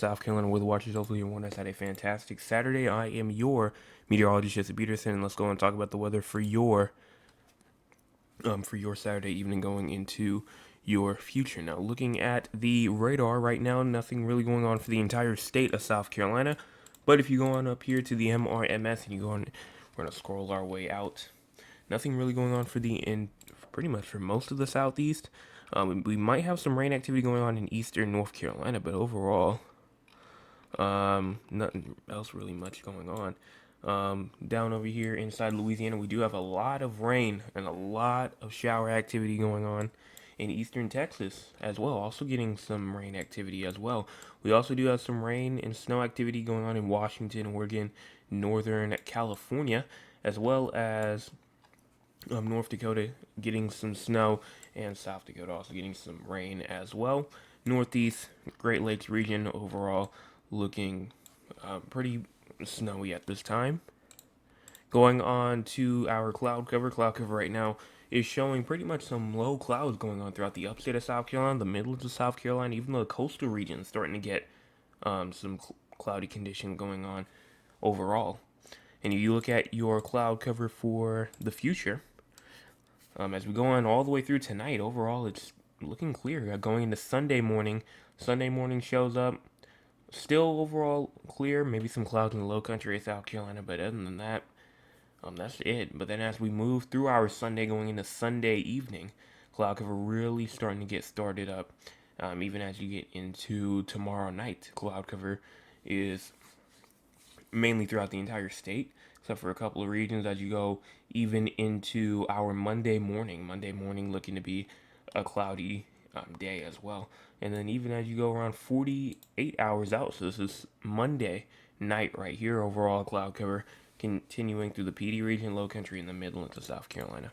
South Carolina Weather Watchers. Hopefully everyone has had a fantastic Saturday. I am your meteorologist, Jesse Peterson, and let's go and talk about the weather for your Saturday evening going into your future. Now, looking at the radar right now, nothing really going on for the entire state of South Carolina. But if you go on up here to the MRMS and you go on, we're gonna scroll our way out. Nothing really going on for pretty much for most of the southeast. We might have some rain activity going on in eastern North Carolina, but overall, nothing else really much going on. Down over here inside Louisiana, we do have a lot of rain and a lot of shower activity going on in eastern Texas as well. Also getting some rain activity as well. We also do have some rain and snow activity going on in Washington, Oregon, northern California, as well as North Dakota getting some snow, and South Dakota also getting some rain as well. Northeast Great Lakes region overall looking pretty snowy at this time. Going on to our cloud cover. Cloud cover right now is showing pretty much some low clouds going on throughout the upstate of South Carolina, the Midlands of South Carolina, even the coastal regions starting to get some cloudy condition going on overall. And if you look at your cloud cover for the future, as we go on all the way through tonight, overall it's looking clear. Going into Sunday morning, shows up. Still overall clear, maybe some clouds in the low country of South Carolina, but other than that, that's it. But then as we move through our Sunday, going into Sunday evening, cloud cover really starting to get started up. Even as you get into tomorrow night, cloud cover is mainly throughout the entire state, except for a couple of regions as you go even into our Monday morning. Monday morning looking to be a cloudy day as well. And then even as you go around 48 hours out, so this is Monday night right here, overall cloud cover continuing through the PD region, low country, in the Midlands of South Carolina.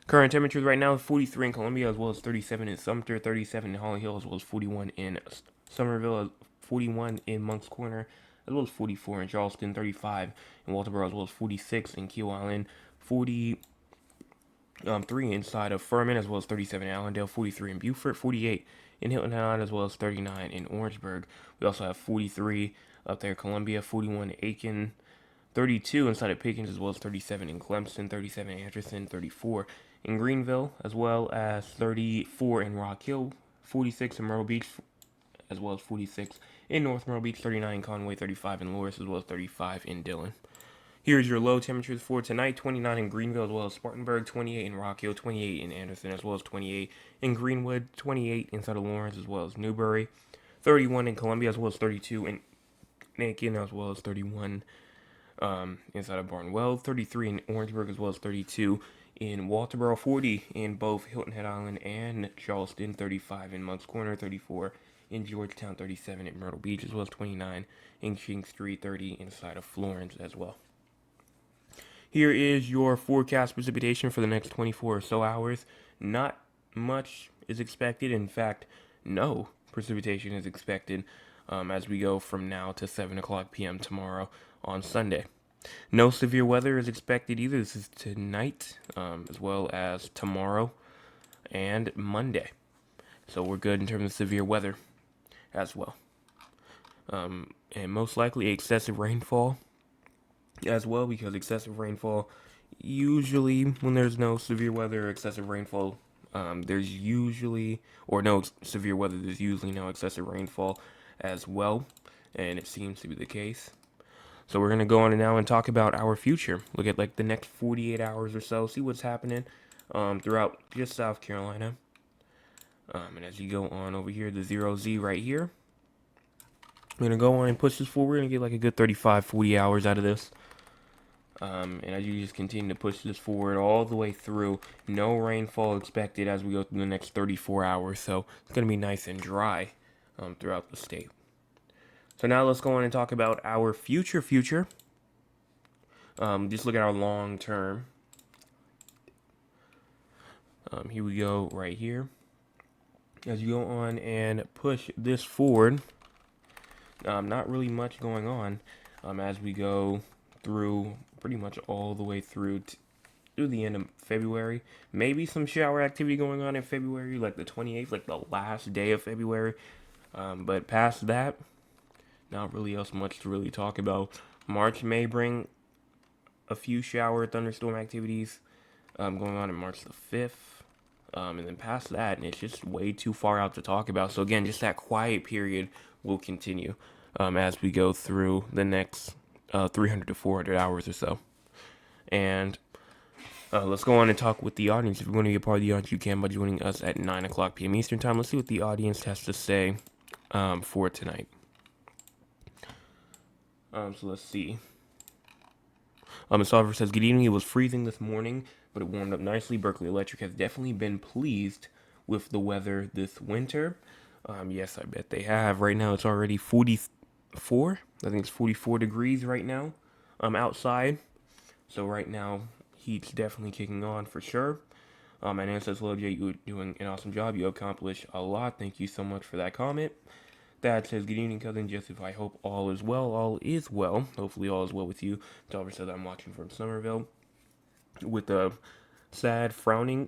Current temperatures right now, 43 in Columbia, as well as 37 in Sumter, 37 in Holly Hill, as well as 41 in Somerville, 41 in Moncks Corner, as well as 44 in Charleston, 35 in Walterboro, as well as 46 in Kiel Island, 43 inside of Furman, as well as 37 in Allendale, 43 in Beaufort, 48 in Hilton Head Island, as well as 39 in Orangeburg. We also have 43 up there, Columbia, 41 in Aiken, 32 inside of Pickens, as well as 37 in Clemson, 37 in Anderson, 34 in Greenville, as well as 34 in Rock Hill, 46 in Myrtle Beach, as well as 46 in North Myrtle Beach, 39 in Conway, 35 in Loris, as well as 35 in Dillon. Here's your low temperatures for tonight: 29 in Greenville, as well as Spartanburg, 28 in Rock Hill, 28 in Anderson, as well as 28 in Greenwood, 28 inside of Lawrence, as well as Newberry, 31 in Columbia, as well as 32 in Aiken, as well as 31 inside of Barnwell, 33 in Orangeburg, as well as 32 in Walterboro, 40 in both Hilton Head Island and Charleston, 35 in Moncks Corner, 34 in Georgetown, 37 in Myrtle Beach, as well as 29 in Kingstree, 30 inside of Florence as well. Here is your forecast precipitation for the next 24 or so hours. Not much is expected. In fact, no precipitation is expected as we go from now to 7 o'clock p.m. tomorrow on Sunday. No severe weather is expected either. This is tonight as well as tomorrow and Monday. So we're good in terms of severe weather as well. And most likely excessive rainfall as well, because excessive rainfall, usually when there's no severe weather or excessive rainfall, there's usually, or no severe weather, there's usually no excessive rainfall as well, and it seems to be the case. So we're going to go on now and talk about our future. Look at like the next 48 hours or so, see what's happening throughout just South Carolina. And as you go on over here, the 0Z right here, I'm going to go on and push this forward. We're going to get like a good 35, 40 hours out of this. And as you just continue to push this forward all the way through, no rainfall expected as we go through the next 34 hours. So it's going to be nice and dry throughout the state. So now let's go on and talk about our future. Just look at our long term. Here we go right here. As you go on and push this forward, not really much going on as we go through pretty much all the way through the end of February. Maybe some shower activity going on in February, like the 28th, like the last day of February. But past that, not really else much to really talk about. March may bring a few shower thunderstorm activities going on in March the 5th. And then past that, and it's just way too far out to talk about. So again, just that quiet period will continue as we go through the next 300 to 400 hours or so. And let's go on and talk with the audience. If you want to be a part of the audience, you can by joining us at 9 o'clock p.m. Eastern Time. Let's see what the audience has to say for tonight. So let's see. Ms. Oliver says, good evening. It was freezing this morning, but it warmed up nicely. Berkeley Electric has definitely been pleased with the weather this winter. Yes, I bet they have. Right now, it's already 44. I think it's 44 degrees right now outside. So right now, heat's definitely kicking on for sure. And Ann says, hello, Jay, you're doing an awesome job. You accomplished a lot. Thank you so much for that comment. Dad says, good evening, cousin Joseph. I hope all is well. All is well. Hopefully all is well with you. Delver says, I'm watching from Somerville with a sad, frowning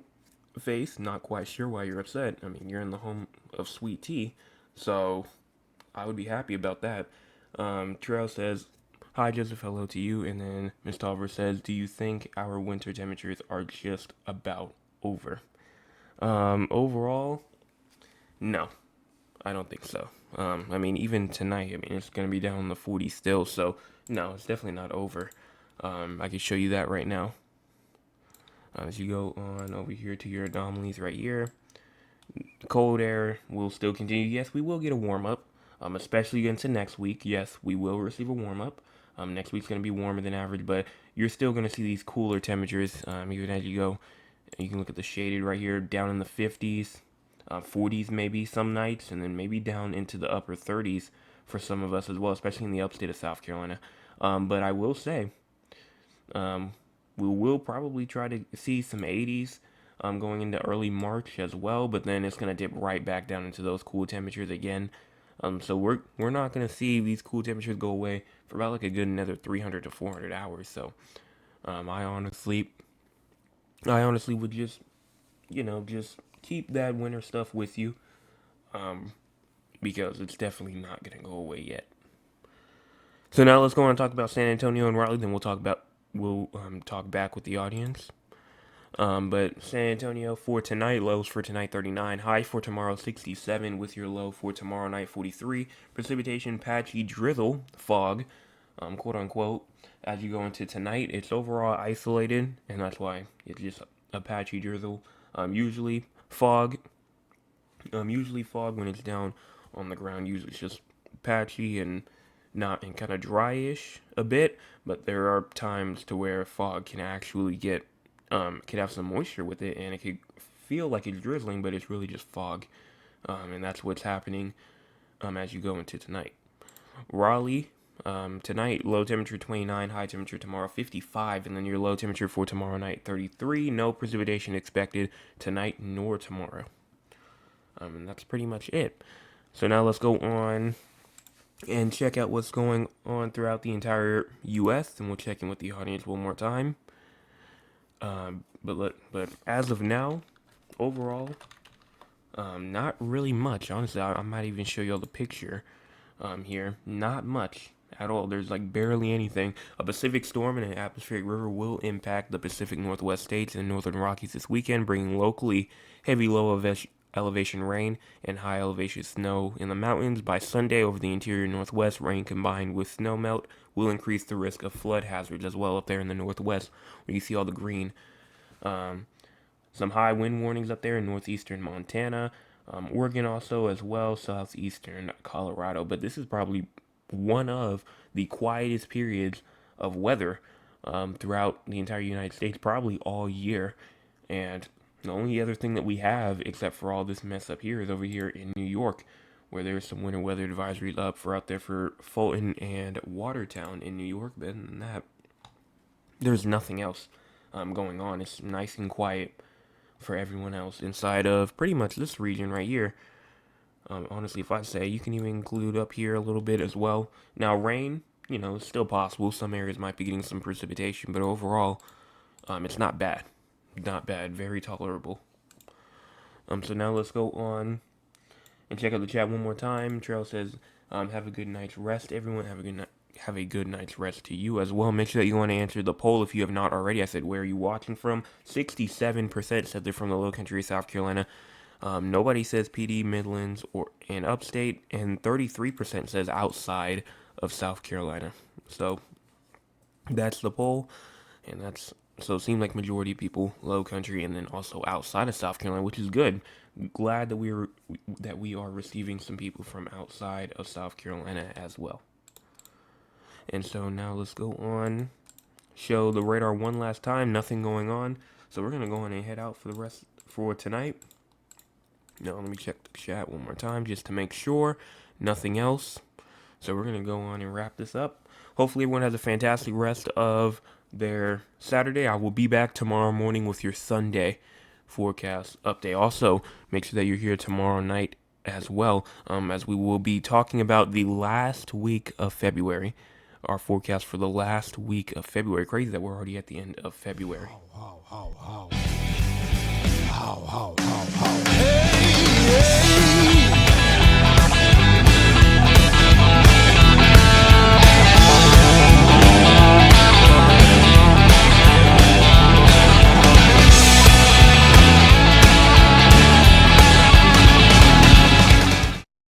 face. Not quite sure why you're upset. I mean, you're in the home of sweet tea, so I would be happy about that. Terrell says, hi, Joseph. Hello to you. And then Miss Tolver says, do you think our winter temperatures are just about over? Overall, no. I don't think so. I mean, even tonight, I mean, it's going to be down in the 40s still, so no, it's definitely not over. I can show you that right now. As you go on over here to your anomalies right here, cold air will still continue. Yes, we will get a warm-up, especially into next week. Yes, we will receive a warm-up. Next week's going to be warmer than average, but you're still going to see these cooler temperatures even as you go. You can look at the shaded right here, down in the 50s. 40s maybe some nights, and then maybe down into the upper 30s for some of us as well, especially in the upstate of South Carolina. But I will say, we will probably try to see some 80s going into early March as well, but then it's going to dip right back down into those cool temperatures again. So we're not going to see these cool temperatures go away for about like a good another 300 to 400 hours. So I honestly would just keep that winter stuff with you, because it's definitely not going to go away yet. So now let's go on and talk about San Antonio and Raleigh. Then we'll talk back with the audience. But San Antonio for tonight, lows for tonight 39, high for tomorrow 67, with your low for tomorrow night 43. Precipitation, patchy drizzle, fog, quote unquote. As you go into tonight, it's overall isolated, and that's why it's just a patchy drizzle. Usually fog when it's down on the ground. Usually it's just patchy and kind of dryish a bit, but there are times to where fog can actually can have some moisture with it, and it could feel like it's drizzling, but it's really just fog. And that's what's happening as you go into tonight. Raleigh, tonight, low temperature 29, high temperature tomorrow 55, and then your low temperature for tomorrow night 33. No precipitation expected tonight nor tomorrow. And that's pretty much it. So now let's go on and check out what's going on throughout the entire U.S., and we'll check in with the audience one more time. But as of now, overall, not really much. Honestly, I might even show you all the picture here. Not much at all. There's like barely anything. A Pacific storm and an atmospheric river will impact the Pacific Northwest states and Northern Rockies this weekend, bringing locally heavy low elevation rain and high elevation snow in the mountains. By Sunday, over the interior Northwest, rain combined with snow melt will increase the risk of flood hazards as well up there in the Northwest, where you see all the green. Some high wind warnings up there in northeastern Montana, Oregon also as well, southeastern Colorado. But this is probably one of the quietest periods of weather throughout the entire United States, probably all year. And the only other thing that we have, except for all this mess up here, is over here in New York, where there's some winter weather advisories up for out there for Fulton and Watertown in New York. But other than that, there's nothing else going on. It's nice and quiet for everyone else inside of pretty much this region right here. Honestly, if I say, you can even include up here a little bit as well. Now, rain, it's still possible. Some areas might be getting some precipitation, but overall, it's not bad. Not bad. Very tolerable. So now let's go on And check out the chat one more time. Trail says, have a good night's rest, everyone. Have a good night. Have a good night's rest to you as well. Make sure that you want to answer the poll if you have not already. I said, where are you watching from? 67% said they're from the Low Country of South Carolina. Nobody says PD, Midlands, or and Upstate, and 33% says outside of South Carolina. So that's the poll, and that's so it seemed like majority of people Low Country, and then also outside of South Carolina, which is good. Glad that we are receiving some people from outside of South Carolina as well. And so now let's go on. Show the radar one last time. Nothing going on. So we're gonna go on and head out for the rest for tonight. Now let me check the chat one more time just to make sure. Nothing else. So we're gonna go on and wrap this up. Hopefully everyone has a fantastic rest of their Saturday. I will be back tomorrow morning with your Sunday forecast update. Also, make sure that you're here tomorrow night as well, as we will be talking about the last week of February. Our forecast for the last week of February. Crazy that we're already at the end of February. Hey!